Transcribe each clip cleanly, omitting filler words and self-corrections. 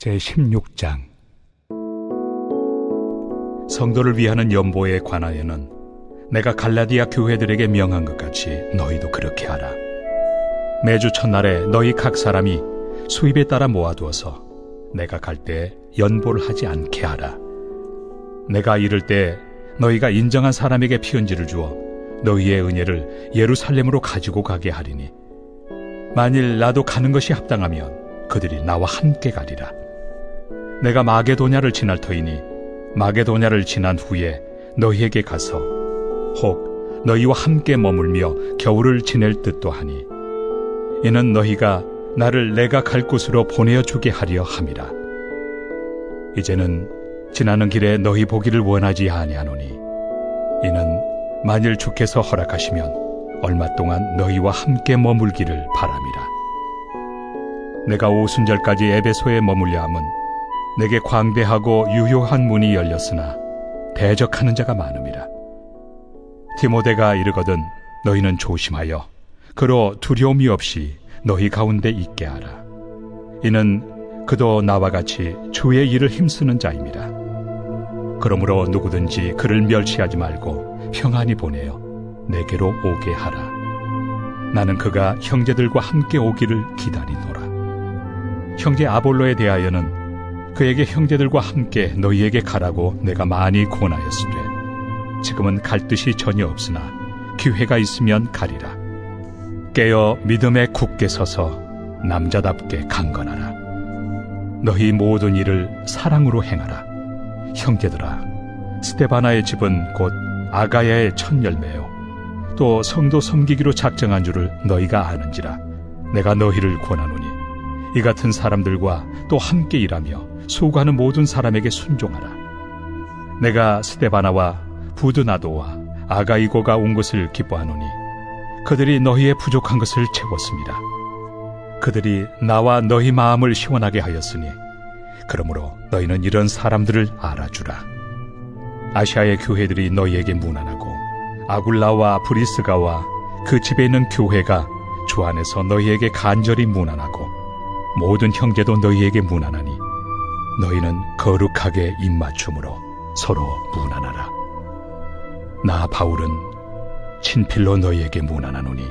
제16장 성도를 위하는 연보에 관하여는 내가 갈라디아 교회들에게 명한 것 같이 너희도 그렇게 하라. 매주 첫날에 너희 각 사람이 수입에 따라 모아두어서 내가 갈 때 연보를 하지 않게 하라. 내가 이를 때 너희가 인정한 사람에게 피은지를 주어 너희의 은혜를 예루살렘으로 가지고 가게 하리니 만일 나도 가는 것이 합당하면 그들이 나와 함께 가리라. 내가 마게도냐를 지날 터이니 마게도냐를 지난 후에 너희에게 가서 혹 너희와 함께 머물며 겨울을 지낼 듯도 하니 이는 너희가 나를 내가 갈 곳으로 보내어주게 하려 함이라. 이제는 지나는 길에 너희 보기를 원하지 아니하노니 이는 만일 주께서 허락하시면 얼마 동안 너희와 함께 머물기를 바람이라. 내가 오순절까지 에베소에 머물려 함은 내게 광대하고 유효한 문이 열렸으나 대적하는 자가 많음이라. 디모데가 이르거든 너희는 조심하여 그로 두려움이 없이 너희 가운데 있게 하라. 이는 그도 나와 같이 주의 일을 힘쓰는 자임이라. 그러므로 누구든지 그를 멸시하지 말고 평안히 보내어 내게로 오게 하라. 나는 그가 형제들과 함께 오기를 기다리노라. 형제 아볼로에 대하여는 그에게 형제들과 함께 너희에게 가라고 내가 많이 권하였으되 지금은 갈 뜻이 전혀 없으나 기회가 있으면 가리라. 깨어 믿음에 굳게 서서 남자답게 강건하라. 너희 모든 일을 사랑으로 행하라. 형제들아, 스데바나의 집은 곧 아가야의 첫 열매요 또 성도 섬기기로 작정한 줄을 너희가 아는지라. 내가 너희를 권하노니 이 같은 사람들과 또 함께 일하며 수고하는 모든 사람에게 순종하라. 내가 스데바나와 부드나도와 아가이고가 온 것을 기뻐하노니 그들이 너희의 부족한 것을 채웠습니다. 그들이 나와 너희 마음을 시원하게 하였으니 그러므로 너희는 이런 사람들을 알아주라. 아시아의 교회들이 너희에게 문안하고 아굴라와 브리스가와 그 집에 있는 교회가 주 안에서 너희에게 간절히 문안하고 모든 형제도 너희에게 문안하니 너희는 거룩하게 입맞춤으로 서로 문안하라. 나 바울은 친필로 너희에게 문안하노니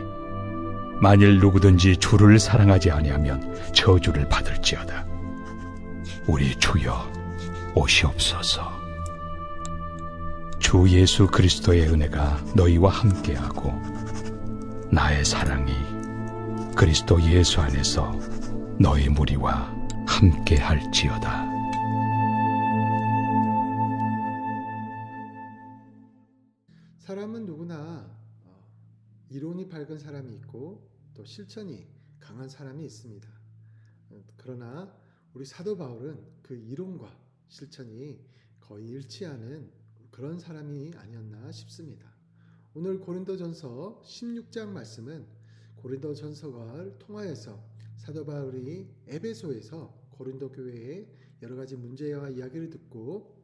만일 누구든지 주를 사랑하지 아니하면 저주를 받을지어다. 우리 주여 오시옵소서. 주 예수 그리스도의 은혜가 너희와 함께하고 나의 사랑이 그리스도 예수 안에서 너희 무리와 함께할지어다. 사람은 누구나 이론이 밝은 사람이 있고 또 실천이 강한 사람이 있습니다. 그러나 우리 사도 바울은 그 이론과 실천이 거의 일치하는 그런 사람이 아니었나 싶습니다. 오늘 고린도전서 16장 말씀은 고린도전서를 통하여서 사도 바울이 에베소에서 고린도 교회의 여러 가지 문제와 이야기를 듣고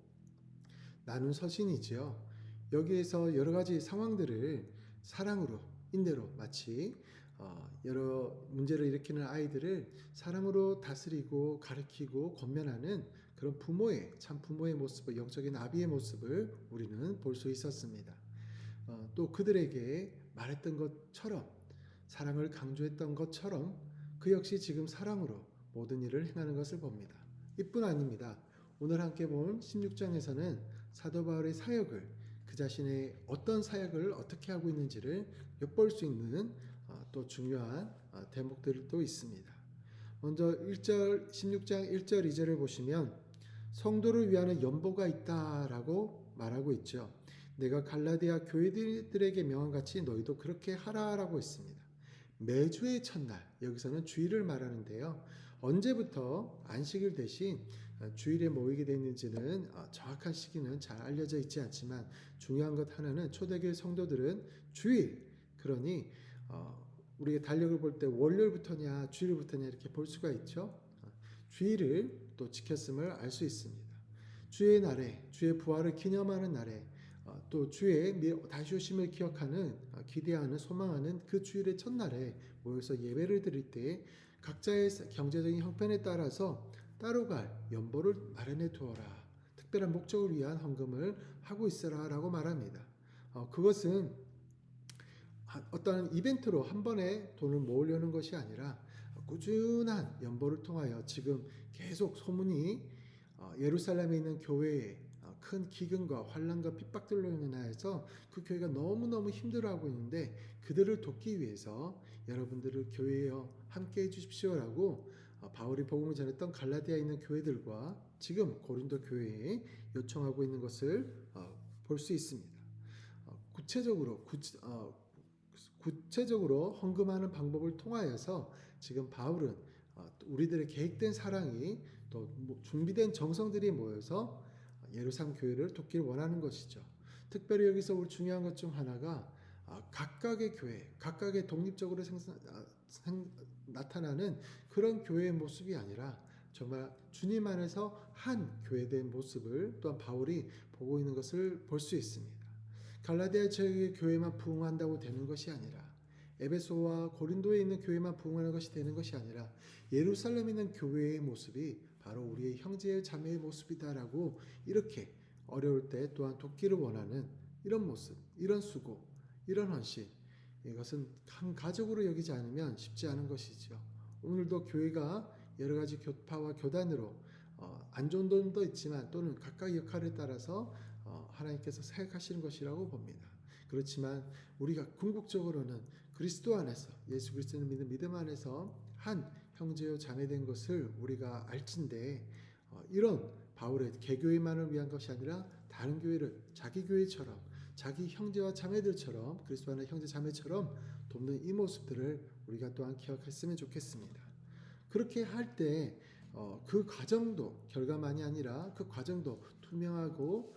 나눈 서신이지요. 여기에서 여러 가지 상황들을 사랑으로 인내로 마치 여러 문제를 일으키는 아이들을 사랑으로 다스리고 가르치고 권면하는 그런 부모의 참 부모의 모습을 영적인 아비의 모습을 우리는 볼 수 있었습니다. 또 그들에게 말했던 것처럼 사랑을 강조했던 것처럼 그 역시 지금 사랑으로 모든 일을 행하는 것을 봅니다. 이뿐 아닙니다. 오늘 함께 본 16장에서는 사도 바울의 사역을 그 자신의 어떤 사역을 어떻게 하고 있는지를 엿볼 수 있는 또 중요한 대목들도 있습니다. 먼저 16장 1절 2절을 보시면 성도를 위하는 연보가 있다라고 말하고 있죠. 내가 갈라디아 교회들에게 명한 같이 너희도 그렇게 하라라고 했습니다. 매주의 첫날, 여기서는 주일을 말하는데요. 언제부터 안식일 대신 주일에 모이게 됐는지는 정확한 시기는 잘 알려져 있지 않지만 중요한 것 하나는 초대교회 성도들은 주일, 그러니 우리가 달력을 볼 때 월요일부터냐 주일부터냐 이렇게 볼 수가 있죠. 주일을 또 지켰음을 알 수 있습니다. 주의 날에, 주의 부활을 기념하는 날에 또 주의 다시 오심을 기억하는, 기대하는, 소망하는 그 주일의 첫날에 모여서 예배를 드릴 때 각자의 경제적인 형편에 따라서 따로 갈 연보를 마련해 두어라. 특별한 목적을 위한 헌금을 하고 있어라 라고 말합니다. 그것은 어떤 이벤트로 한 번에 돈을 모으려는 것이 아니라 꾸준한 연보를 통하여 지금 계속 소문이 예루살렘에 있는 교회에 큰 기근과 환난과 핍박들로 인하여서 그 교회가 너무너무 힘들어하고 있는데 그들을 돕기 위해서 여러분들을 교회에 함께 해주십시오라고 바울이 복음을 전했던 갈라디아에 있는 교회들과 지금 고린도 교회에 요청하고 있는 것을 볼 수 있습니다. 구체적으로 헌금하는 방법을 통하여서 지금 바울은 우리들의 계획된 사랑이 또 준비된 정성들이 모여서 예루살렘 교회를 돕기를 원하는 것이죠. 특별히 여기서 우리 중요한 것 중 하나가 각각의 교회, 각각의 독립적으로 나타나는 그런 교회의 모습이 아니라 정말 주님 안에서 한 교회된 모습을 또한 바울이 보고 있는 것을 볼 수 있습니다. 갈라디아 지역의 교회만 부흥한다고 되는 것이 아니라 에베소와 고린도에 있는 교회만 부흥하는 것이 되는 것이 아니라 예루살렘에 있는 교회의 모습이 바로 우리의 형제의 자매의 모습이다라고 이렇게 어려울 때 또한 돕기를 원하는 이런 모습, 이런 수고, 이런 헌신, 이것은 한 가족으로 여기지 않으면 쉽지 않은 것이죠. 오늘도 교회가 여러 가지 교파와 교단으로 안 좋은 점도 있지만 또는 각각의 역할에 따라서 하나님께서 사역하시는 것이라고 봅니다. 그렇지만 우리가 궁극적으로는 그리스도 안에서 예수 그리스도를 믿는 믿음 안에서 한 형제요 자매된 것을 우리가 알진데 이런 바울의 개교회만을 위한 것이 아니라 다른 교회를 자기 교회처럼 자기 형제와 자매들처럼 그리스도 안의 형제 자매처럼 돕는 이 모습들을 우리가 또한 기억했으면 좋겠습니다. 그렇게 할 때 그 과정도 결과만이 아니라 그 과정도 투명하고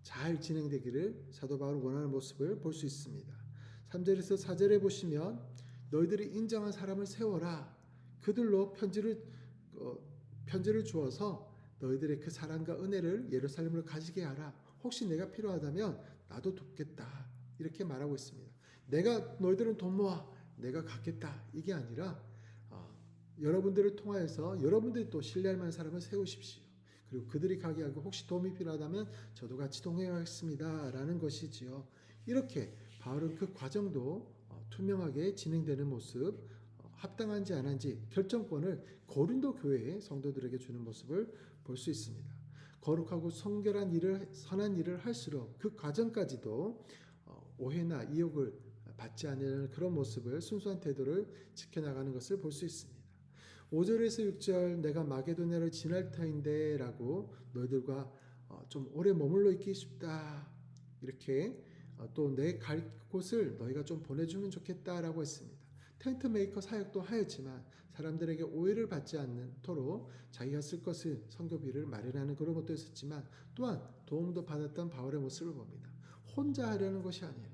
잘 진행되기를 사도 바울이 원하는 모습을 볼 수 있습니다. 3절에서 4절에 보시면 너희들이 인정한 사람을 세워라. 그들로 편지를 주어서 너희들의 그 사랑과 은혜를 예루살렘으로 가지게 하라. 혹시 내가 필요하다면 나도 돕겠다. 이렇게 말하고 있습니다. 내가 너희들은 돈 모아. 내가 갖겠다. 이게 아니라 여러분들을 통하여서 여러분들이 또 신뢰할 만한 사람을 세우십시오. 그리고 그들이 가게 하고 혹시 도움이 필요하다면 저도 같이 동행하겠습니다. 라는 것이지요. 이렇게 바울은 그 과정도 투명하게 진행되는 모습, 합당한지 안 한지 결정권을 고린도 교회의 성도들에게 주는 모습을 볼 수 있습니다. 거룩하고 성결한 일을, 선한 일을 할수록 그 과정까지도 오해나 이욕을 받지 않으려는 그런 모습을 순수한 태도를 지켜나가는 것을 볼 수 있습니다. 5절에서 6절 내가 마게도냐를 지날 터인데 라고 너희들과 좀 오래 머물러 있기 싶다. 이렇게 또 내 갈 곳을 너희가 좀 보내주면 좋겠다라고 했습니다. 텐트 메이커 사역도 하였지만 사람들에게 오해를 받지 않도록 자기가 쓸 것을 선교비를 마련하는 그런 것도 있었지만 또한 도움도 받았던 바울의 모습을 봅니다. 혼자 하려는 것이 아니에요.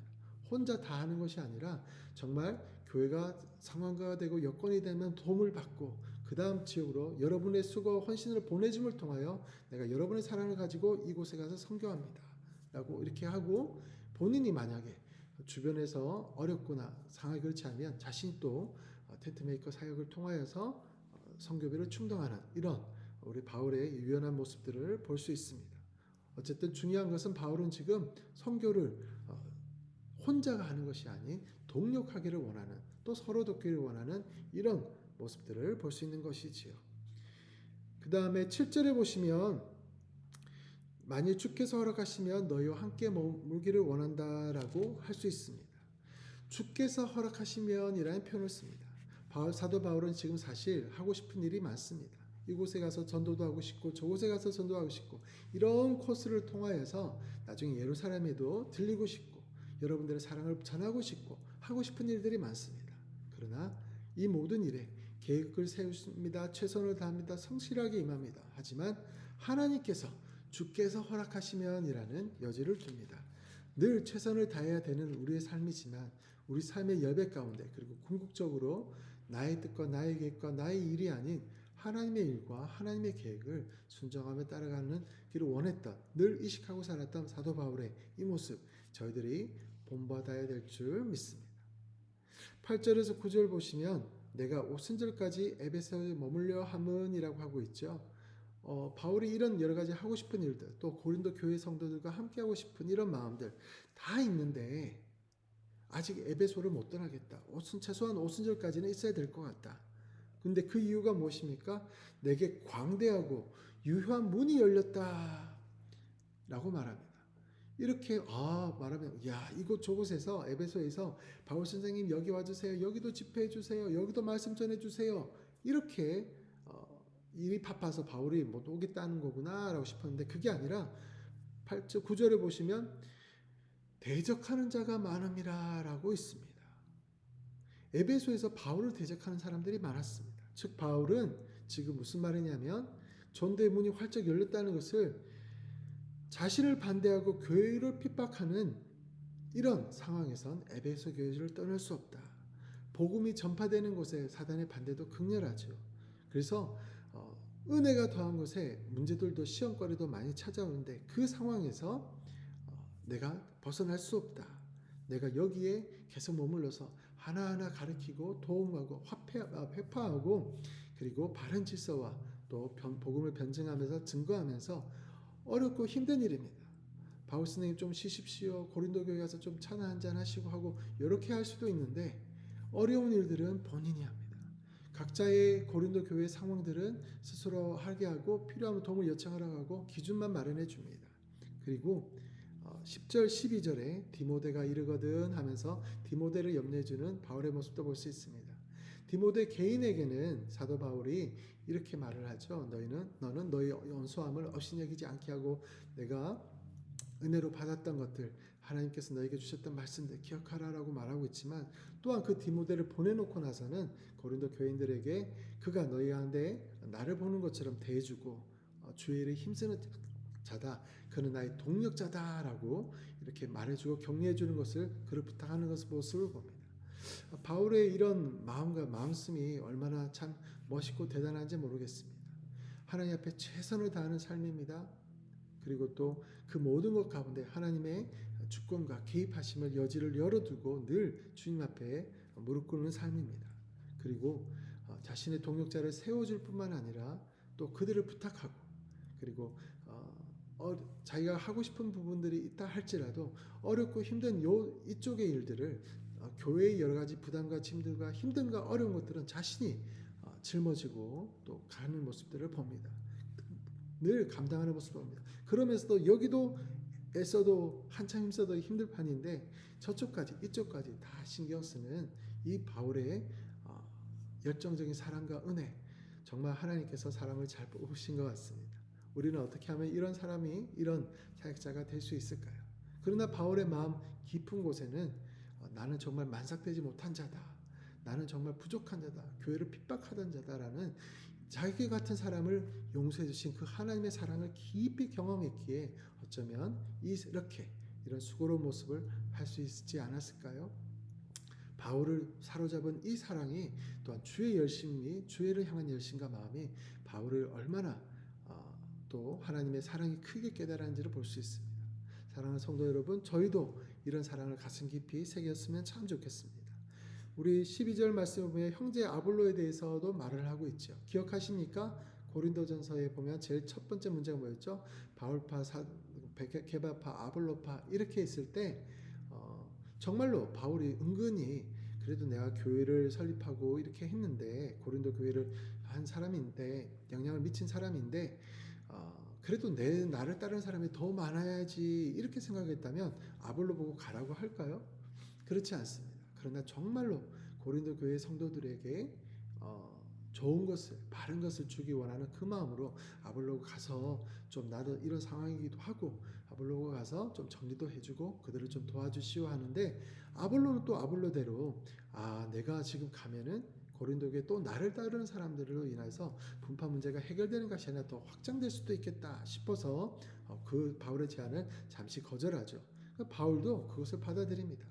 혼자 다 하는 것이 아니라 정말 교회가 상황화가 되고 여건이 되면 도움을 받고 그 다음 지역으로 여러분의 수고와 헌신을 보내줌을 통하여 내가 여러분의 사랑을 가지고 이곳에 가서 선교합니다. 라고 이렇게 하고 본인이 만약에 주변에서 어렵거나 상황이 그렇지 않으면 자신이 또 텐트메이커 사역을 통하여서 선교비를 충당하는 이런 우리 바울의 유연한 모습들을 볼 수 있습니다. 어쨌든 중요한 것은 바울은 지금 선교를 혼자가 하는 것이 아닌 동력하기를 원하는 또 서로 돕기를 원하는 이런 모습들을 볼 수 있는 것이지요. 그 다음에 7절에 보시면 만일 주께서 허락하시면 너희와 함께 머물기를 원한다라고 할 수 있습니다. 주께서 허락하시면 이라는 표현을 씁니다. 사도 바울은 지금 사실 하고 싶은 일이 많습니다. 이곳에 가서 전도도 하고 싶고 저곳에 가서 전도하고 싶고 이런 코스를 통하여서 나중에 예루살렘에도 들리고 싶고 여러분들의 사랑을 전하고 싶고 하고 싶은 일들이 많습니다. 그러나 이 모든 일에 계획을 세우십니다. 최선을 다합니다. 성실하게 임합니다. 하지만 하나님께서 주께서 허락하시면이라는 여지를 둡니다. 늘 최선을 다해야 되는 우리의 삶이지만 우리 삶의 여백 가운데 그리고 궁극적으로 나의 뜻과 나의 계획과 나의 일이 아닌 하나님의 일과 하나님의 계획을 순종하며 따라가는 길을 원했던 늘 의식하고 살았던 사도 바울의 이 모습 저희들이 본받아야 될 줄 믿습니다. 8절에서 9절 보시면 내가 오순절까지 에베소에 머물려 함은이라고 하고 있죠. 바울이 이런 여러 가지 하고 싶은 일들, 또 고린도 교회 성도들과 함께 하고 싶은 이런 마음들 다 있는데 아직 에베소를 못 떠나겠다. 최소한 오순절까지는 있어야 될 것 같다. 근데 그 이유가 무엇입니까? 내게 광대하고 유효한 문이 열렸다 라고 말합니다. 이렇게 말하면 이곳 저곳에서 에베소에서 바울 선생님 여기 와주세요. 여기도 집회해 주세요. 여기도 말씀 전해 주세요. 이렇게 일이 바빠서 바울이 못 오겠다는 거구나 라고 싶었는데 그게 아니라 8절 9절에 보시면 대적하는 자가 많음이라 라고 있습니다. 에베소에서 바울을 대적하는 사람들이 많았습니다. 즉 바울은 지금 무슨 말이냐면 전도의 문이 활짝 열렸다는 것을 자신을 반대하고 교회를 핍박하는 이런 상황에선 에베소 교회를 떠날 수 없다. 복음이 전파되는 곳에 사단의 반대도 극렬하죠. 그래서 은혜가 더한 곳에 문제들도 시험거리도 많이 찾아오는데 그 상황에서 내가 벗어날 수 없다. 내가 여기에 계속 머물러서 하나하나 가르치고 도움하고 회파하고 그리고 바른 질서와 또 복음을 변증하면서 증거하면서 어렵고 힘든 일입니다. 바울 선생님 좀 쉬십시오. 고린도 교회 가서 좀 차나 한잔 하시고 하고 이렇게 할 수도 있는데 어려운 일들은 본인이 합니다. 각자의 고린도 교회 상황들은 스스로 하게 하고 필요하면 도움을 요청하라고 하고 기준만 마련해 줍니다. 그리고 10절 12절에 디모데가 이르거든 하면서 디모데를 염려해 주는 바울의 모습도 볼 수 있습니다. 디모데 개인에게는 사도 바울이 이렇게 말을 하죠. 너는 너의 온수함을 없이 여기지 않게 하고 내가 은혜로 받았던 것들 하나님께서 너에게 주셨던 말씀들 기억하라라고 말하고 있지만 또한 그 디모데를 보내놓고 나서는 고린도 교인들에게 그가 너희 가운데 나를 보는 것처럼 대해주고 주의 일에 힘쓰는 자다. 그는 나의 동력자다라고 이렇게 말해주고 격려해주는 것을 그를 부탁하는 모습을 봅니다. 바울의 이런 마음과 마음씀이 얼마나 참 멋있고 대단한지 모르겠습니다. 하나님 앞에 최선을 다하는 삶입니다. 그리고 또 그 모든 것 가운데 하나님의 주권과 개입하심을 여지를 열어두고 늘 주님 앞에 무릎 꿇는 삶입니다. 그리고 자신의 동역자를 세워줄 뿐만 아니라 또 그들을 부탁하고 그리고 자기가 하고 싶은 부분들이 있다 할지라도 어렵고 힘든 이쪽의 일들을 교회의 여러 가지 부담과 짐들과 힘든과 어려운 것들은 자신이 짊어지고 또 가는 모습들을 봅니다. 늘 감당하는 모습을 봅니다. 그러면서도 여기도 애써도 한참 힘써도 힘들 판인데 저쪽까지 이쪽까지 다 신경 쓰는 이 바울의 열정적인 사랑과 은혜, 정말 하나님께서 사람을 잘 뽑으신 것 같습니다. 우리는 어떻게 하면 이런 사람이 이런 사역자가 될 수 있을까요? 그러나 바울의 마음 깊은 곳에는 나는 정말 만삭되지 못한 자다. 나는 정말 부족한 자다. 교회를 핍박하던 자다라는 자기 같은 사람을 용서해 주신 그 하나님의 사랑을 깊이 경험했기에 어쩌면 이런 수고로운 모습을 할 수 있지 않았을까요? 바울을 사로잡은 이 사랑이 또한 주의 열심이 주의를 향한 열심과 마음이 바울을 얼마나 또 하나님의 사랑이 크게 깨달았는지를 볼 수 있습니다. 사랑하는 성도 여러분, 저희도 이런 사랑을 가슴 깊이 새겼으면 참 좋겠습니다. 우리 12절 말씀을 보면 형제 아볼로에 대해서도 말을 하고 있죠. 기억하십니까? 고린도전서에 보면 제일 첫 번째 문제가 뭐였죠? 바울파, 게바파, 아볼로파 이렇게 있을 때 정말로 바울이 은근히 그래도 내가 교회를 설립하고 이렇게 했는데 고린도 교회를 한 사람인데 영향을 미친 사람인데 그래도 나를 따르는 사람이 더 많아야지 이렇게 생각했다면 아볼로 보고 가라고 할까요? 그렇지 않습니다. 그러나 정말로 고린도 교회 성도들에게 좋은 것을 바른 것을 주기 원하는 그 마음으로 아볼로가 가서 좀 나도 이런 상황이기도 하고 아볼로가 가서 좀 정리도 해주고 그들을 좀 도와주시오 하는데 아볼로는 또 아볼로대로 내가 지금 가면은 고린도 교회 또 나를 따르는 사람들로 인해서 분파 문제가 해결되는 것이 아니라 더 확장될 수도 있겠다 싶어서 그 바울의 제안을 잠시 거절하죠. 바울도 그것을 받아들입니다.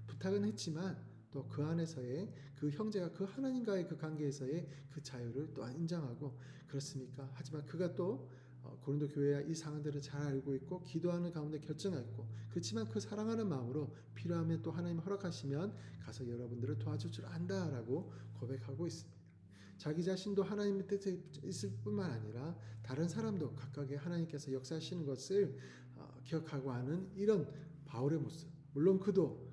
부탁은 했지만 또 그 안에서의 그 형제가 그 하나님과의 그 관계에서의 그 자유를 또한 인정하고 그렇습니까? 하지만 그가 또 고린도 교회와 이 상황들을 잘 알고 있고 기도하는 가운데 결정했고 그렇지만 그 사랑하는 마음으로 필요하면 또 하나님 허락하시면 가서 여러분들을 도와줄 줄 안다라고 고백하고 있습니다. 자기 자신도 하나님의 뜻에 있을 뿐만 아니라 다른 사람도 각각의 하나님께서 역사하시는 것을 기억하고 하는 이런 바울의 모습. 물론 그도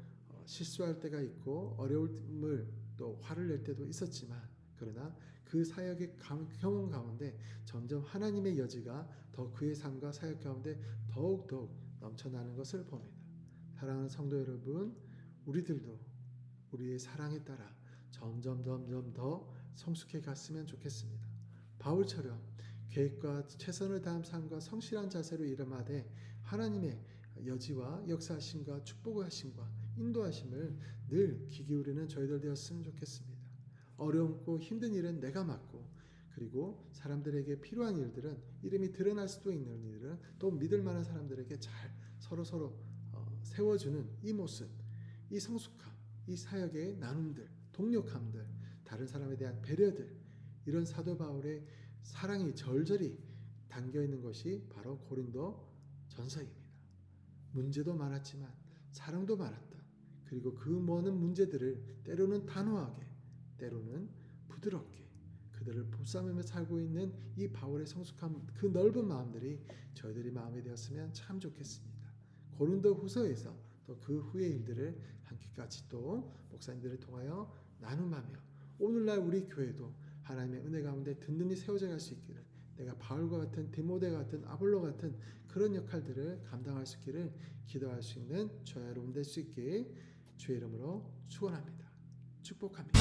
실수할 때가 있고 어려움을 또 화를 낼 때도 있었지만, 그러나 그 사역의 경험 가운데 점점 하나님의 여지가 더 그의 삶과 사역 가운데 더욱더욱 넘쳐나는 것을 봅니다. 사랑하는 성도 여러분, 우리들도 우리의 사랑에 따라 점점 더 성숙해 갔으면 좋겠습니다. 바울처럼 계획과 최선을 다한 삶과 성실한 자세로 일어나되 하나님의 여지와 역사하심과 축복하심과 인도하심을 늘 귀 기울이는 저희들 되었으면 좋겠습니다. 어렵고 힘든 일은 내가 맡고, 그리고 사람들에게 필요한 일들은 이름이 드러날 수도 있는 일들은 또 믿을 만한 사람들에게 잘 서로 세워주는 이 모습, 이 성숙함, 이 사역의 나눔들, 동력함들, 다른 사람에 대한 배려들, 이런 사도 바울의 사랑이 절절히 담겨 있는 것이 바로 고린도 전서입니다. 문제도 많았지만 사랑도 많았다. 그리고 그 많은 문제들을 때로는 단호하게, 때로는 부드럽게 그들을 보쌈으며 살고 있는 이 바울의 성숙함, 그 넓은 마음들이 저희들이 마음에 되었으면 참 좋겠습니다. 고린도 후서에서 또 그 후의 일들을 함께까지 또 목사님들을 통하여 나눔하며 오늘날 우리 교회도 하나님의 은혜 가운데 든든히 세워져 갈 수 있기를, 내가 바울과 같은 디모데 같은 아볼로 같은 그런 역할들을 감당할 수 있기를 기도할 수 있는 저와 여러분 될 수 있게 주의 이름으로 축원합니다. 축복합니다.